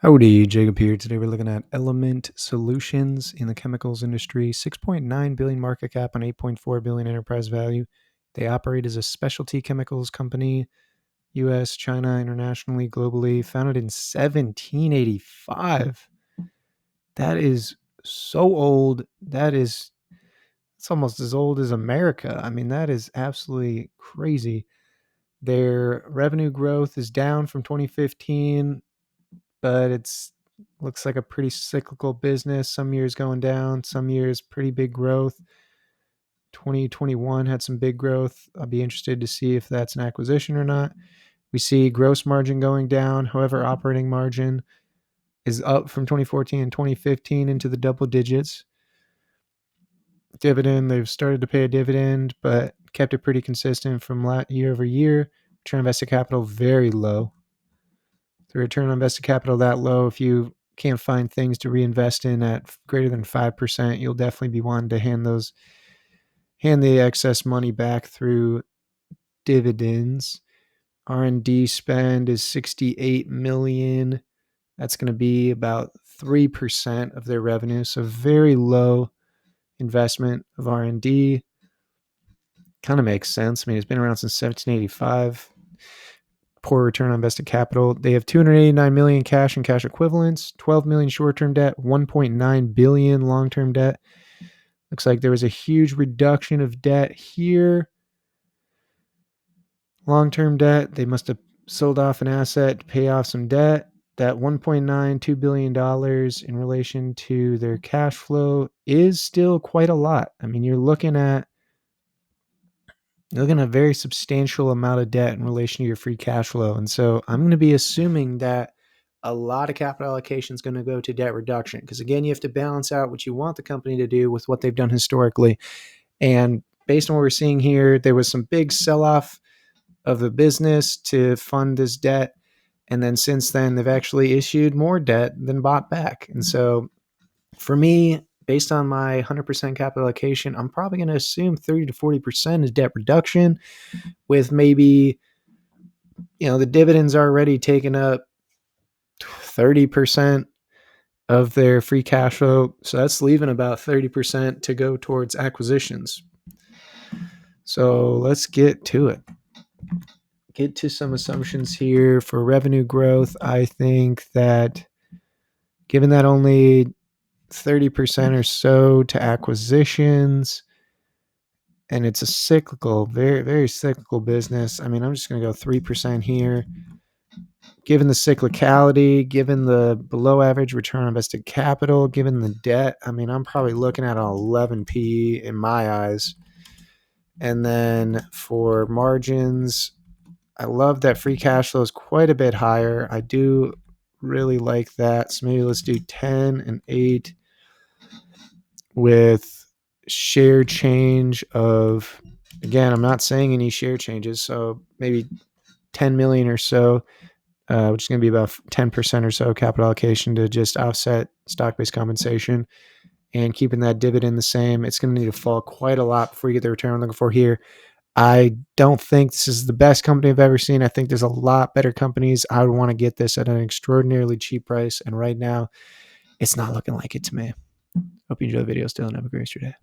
Howdy, Jacob here. Today we're looking at Element Solutions in the chemicals industry. 6.9 billion market cap on 8.4 billion enterprise value. They operate as a specialty chemicals company, US, China, internationally, globally, founded in 1785. That is so old. It's almost as old as America. I mean, that is absolutely crazy. Their revenue growth is down from 2015, but looks like a pretty cyclical business. Some years going down, some years pretty big growth. 2021 had some big growth. I'll be interested to see if that's an acquisition or not. We see gross margin going down. However, operating margin is up from 2014 and 2015 into the double digits. Dividend, they've started to pay a dividend, but kept it pretty consistent from year over year. Return on invested capital very low. The return on invested capital that low, if you can't find things to reinvest in at greater than 5%, you'll definitely be wanting to hand the excess money back through dividends. R&D spend is $68 million. That's going to be about 3% of their revenue, so very low investment of R&D. Kind of makes sense. I mean, it's been around since 1785. Poor return on invested capital. They have $289 million cash and cash equivalents, $12 million short-term debt, $1.9 billion long-term debt. Looks like there was a huge reduction of debt here. Long-term debt, they must have sold off an asset to pay off some debt. That $1.92 billion in relation to their cash flow is still quite a lot. I mean, you're looking at a very substantial amount of debt in relation to your free cash flow. And so I'm going to be assuming that a lot of capital allocation is going to go to debt reduction. Because again, you have to balance out what you want the company to do with what they've done historically. And based on what we're seeing here, there was some big sell-off of the business to fund this debt. And then since then, they've actually issued more debt than bought back. And so for me, based on my 100% capital allocation, I'm probably going to assume 30 to 40% is debt reduction, with maybe, the dividends already taken up 30% of their free cash flow. So that's leaving about 30% to go towards acquisitions. So let's get to it. Get to some assumptions here for revenue growth. I think that given that only 30% or so to acquisitions, and it's a cyclical, very, very cyclical business. I mean, I'm just going to go 3% here. Given the cyclicality, given the below average return on invested capital, given the debt, I mean, I'm probably looking at an 11p in my eyes. And then for margins, I love that free cash flow is quite a bit higher. I do really like that. So maybe let's do 10 and 8 with share change of, again, I'm not saying any share changes, so maybe 10 million or so, which is going to be about 10% or so capital allocation to just offset stock-based compensation, and keeping that dividend the same. It's going to need to fall quite a lot before you get the return I'm looking for here. I don't think this is the best company I've ever seen. I think there's a lot better companies. I would want to get this at an extraordinarily cheap price, and right now, it's not looking like it to me. Hope you enjoy the video still and have a great day.